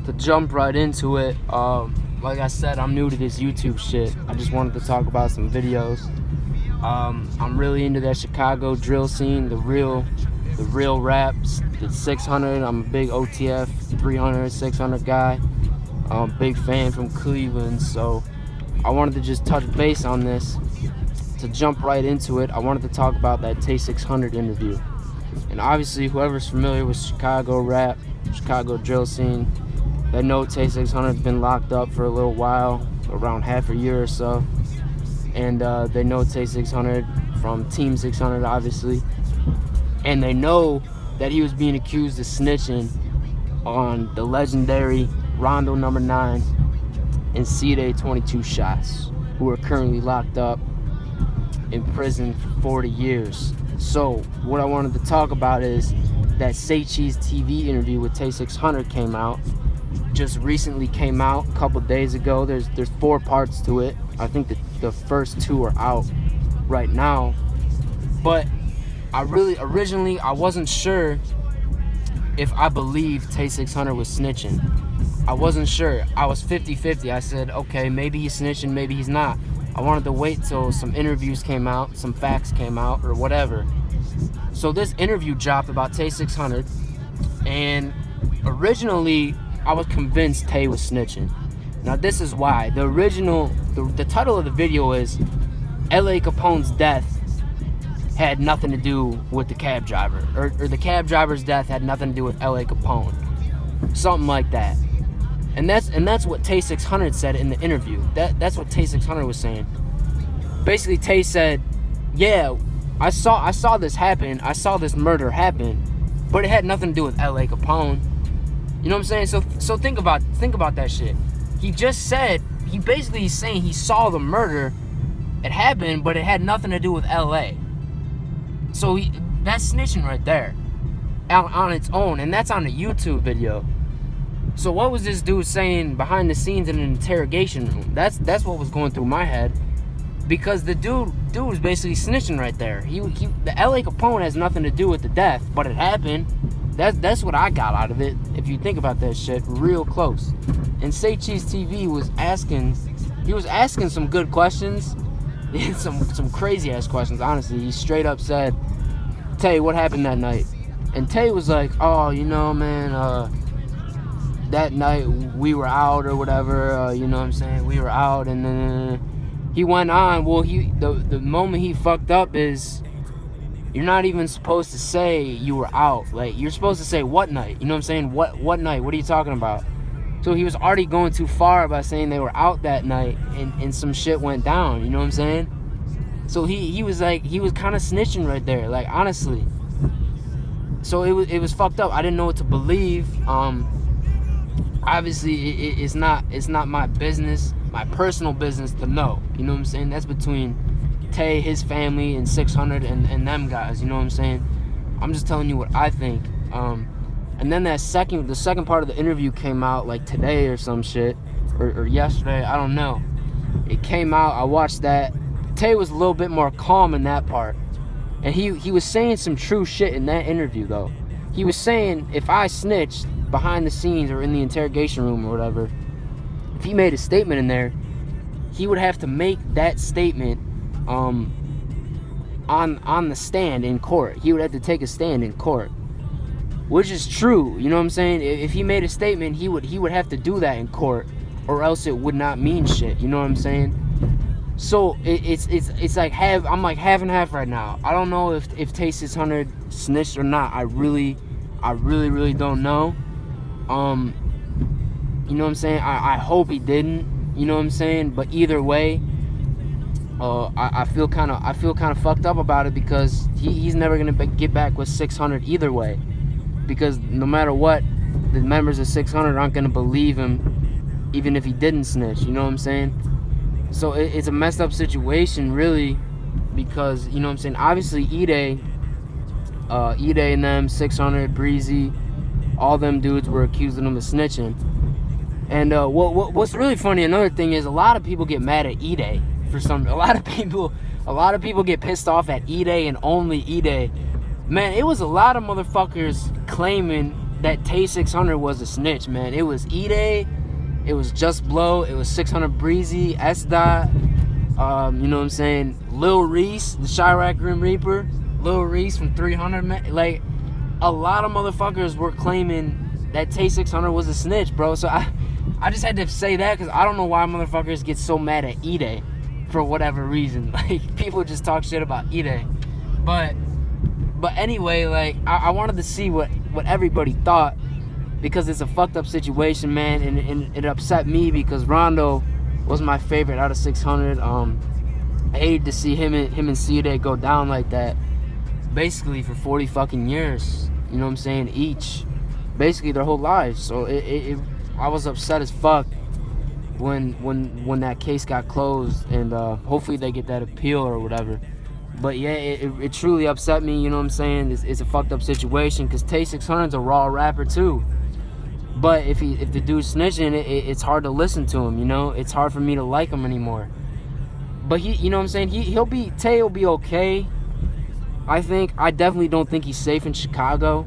to jump right into it, like I said, I'm new to this YouTube shit. I just wanted to talk about some videos. I'm really into that Chicago drill scene, the real raps, the 600. I'm a big OTF 300, 600 guy. I'm a big fan from Cleveland, so I wanted to just touch base on this. To jump right into it, I wanted to talk about that Tay600 interview. And obviously, whoever's familiar with Chicago rap, Chicago drill scene, they know Tay600's been locked up for a little while, around half a year or so. And they know Tay600 from Team 600, obviously. And they know that he was being accused of snitching on the legendary Rondo number 9 and Cdai 22 shots, who are currently locked up in prison for 40 years. So what I wanted to talk about is that Say Cheese TV interview with Tay600 came out. Just recently came out a couple days ago. There's 4 parts to it. I think that the first 2 are out right now. But originally I wasn't sure if I believed Tay600 was snitching. I wasn't sure. I was 50-50. I said, okay, maybe he's snitching, maybe he's not. I wanted to wait till some interviews came out, some facts came out, or whatever. So this interview dropped about Tay600, and originally I was convinced Tay was snitching. Now this is why. The title of the video is L.A. Capone's death had nothing to do with the cab driver, or the cab driver's death had nothing to do with L.A. Capone, something like that. And that's what Tay600 said in the interview. That's what Tay600 was saying. Basically, Tay said, "Yeah, I saw this happen. I saw this murder happen, but it had nothing to do with L.A. Capone." You know what I'm saying? So think about that shit. He basically is saying he saw the murder, it happened, but it had nothing to do with L.A. So that's snitching right there, on its own, and that's on the YouTube video. So what was this dude saying behind the scenes in an interrogation room? That's what was going through my head, because the dude was basically snitching right there. The L.A. Capone has nothing to do with the death, but it happened. That's what I got out of it. If you think about that shit, real close. And Say Cheese TV was asking some good questions, some crazy ass questions. Honestly, he straight up said, "Tay, what happened that night?" And Tay was like, "Oh, you know, man, that night we were out or whatever, you know what I'm saying, we were out." And then he went on, well, the moment he fucked up is, you're not even supposed to say you were out. Like, you're supposed to say what night, you know what I'm saying, what night, what are you talking about? So he was already going too far by saying they were out that night, and some shit went down, you know what I'm saying? So he was like, he was kind of snitching right there, like, honestly. So it was fucked up. I didn't know what to believe. Obviously, it's not my business, my personal business to know. You know what I'm saying? That's between Tay, his family, and 600 and them guys. You know what I'm saying? I'm just telling you what I think. And then the second part of the interview came out like today or some shit, or yesterday. I don't know. It came out. I watched that. Tay was a little bit more calm in that part, and he was saying some true shit in that interview though. He was saying, if I snitched behind the scenes or in the interrogation room or whatever, if he made a statement in there, he would have to make that statement on the stand in court. He would have to take a stand in court, which is true. You know what I'm saying? If he made a statement, he would have to do that in court, or else it would not mean shit. You know what I'm saying? So it's like I'm like half and half right now. I don't know if Tay600 snitched or not. I really don't know. You know what I'm saying? I hope he didn't. You know what I'm saying? But either way, I feel kind of fucked up about it, because he's never gonna get back with 600 either way. Because no matter what, the members of 600 aren't gonna believe him, even if he didn't snitch. You know what I'm saying? So it's a messed up situation, really, because, you know what I'm saying, obviously Cdai and them, 600, Breezy, all them dudes were accusing him of snitching. And what's really funny, another thing is, a lot of people get mad at Cdai for some. A lot of people get pissed off at Cdai and only Cdai. Man, it was a lot of motherfuckers claiming that Tay600 was a snitch, man. It was Cdai, it was Just Blow, it was 600 Breezy, Cdai, you know what I'm saying? Lil Reese, the Chirac Grim Reaper, Lil Reese from 300, man. Like, a lot of motherfuckers were claiming that Tay600 was a snitch, bro. So I just had to say that because I don't know why motherfuckers get so mad at Cdai for whatever reason. Like, people just talk shit about Cdai. But anyway, like, I wanted to see what everybody thought, because it's a fucked up situation, man, and it upset me because Rondo was my favorite out of 600. I hated to see him and Cdai go down like that, basically for 40 fucking years. You know what I'm saying? Each, basically their whole lives. So I was upset as fuck when that case got closed, and hopefully they get that appeal or whatever. But yeah, it truly upset me. You know what I'm saying? It's a fucked up situation because Tay600's a raw rapper too. But if the dude's snitching, it's hard to listen to him. You know, it's hard for me to like him anymore. But you know what I'm saying? Tay will be okay. I definitely don't think he's safe in Chicago.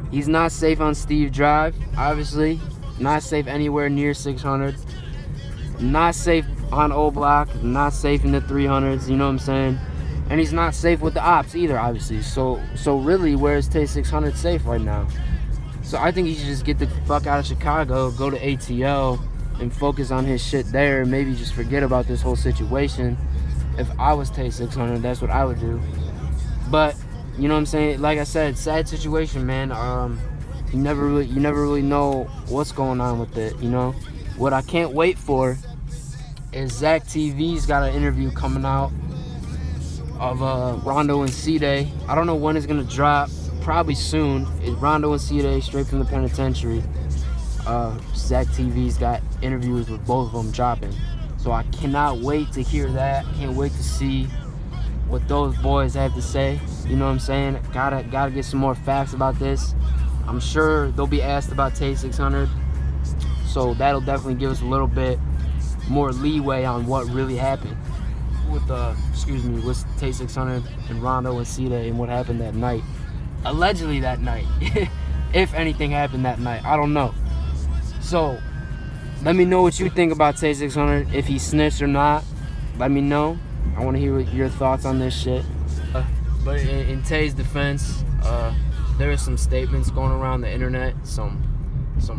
He's not safe on Steve Drive, obviously. Not safe anywhere near 600. Not safe on O Block. Not safe in the 300s. You know what I'm saying? And he's not safe with the ops either, obviously. So really, where is Tay600 safe right now? So I think he should just get the fuck out of Chicago, go to ATL, and focus on his shit there. Maybe just forget about this whole situation. If I was Tay600, that's what I would do. But you know what I'm saying? Like I said, sad situation, man. You never really know what's going on with it. You know, what I can't wait for is Zach TV's got an interview coming out of Rondo and Cdai. I don't know when it's gonna drop. Probably soon. It's Rondo and Cdai straight from the penitentiary. Zach TV's got interviews with both of them dropping. So I cannot wait to hear that. Can't wait to see what those boys have to say. You know what I'm saying? Gotta get some more facts about this. I'm sure they'll be asked about Tay600. So that'll definitely give us a little bit more leeway on what really happened with with Tay600 and Rondo and Cdai and what happened that night. Allegedly that night. If anything happened that night. I don't know. So let me know what you think about Tay600. If he snitched or not, let me know. I want to hear your thoughts on this shit. But in Tay's defense, there are some statements going around the internet, some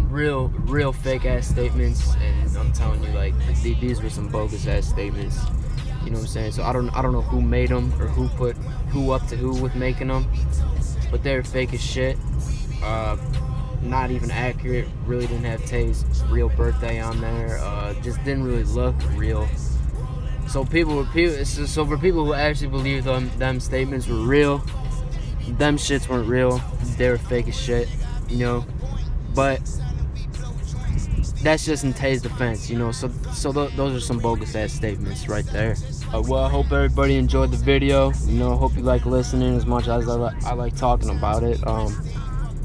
real fake ass statements, and I'm telling you, like, these were some bogus ass statements. You know what I'm saying? So I don't know who made them or who put who up to who with making them, but they're fake as shit. Not even accurate. Really didn't have Tay's real birthday on there. Just didn't really look real. So for people who actually believe them statements were real, them shits weren't real. They were fake as shit, you know. But that's just in Tay's defense, you know. So those are some bogus ass statements right there. Well, I hope everybody enjoyed the video. You know, hope you like listening as much as I like talking about it.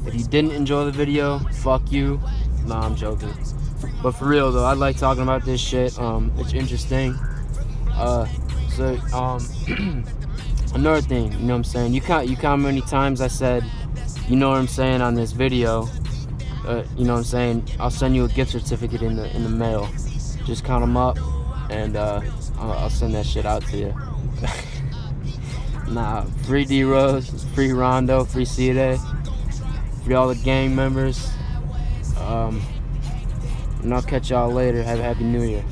If you didn't enjoy the video, fuck you. Nah, I'm joking. But for real though, I like talking about this shit. It's interesting. Another thing, you know what I'm saying? You count how many times I said, you know what I'm saying, on this video. You know what I'm saying? I'll send you a gift certificate in the mail. Just count them up, and I'll send that shit out to you. Nah, free D-Rose, free Rondo, free Cdai, free all the gang members. And I'll catch y'all later. Have a happy New Year.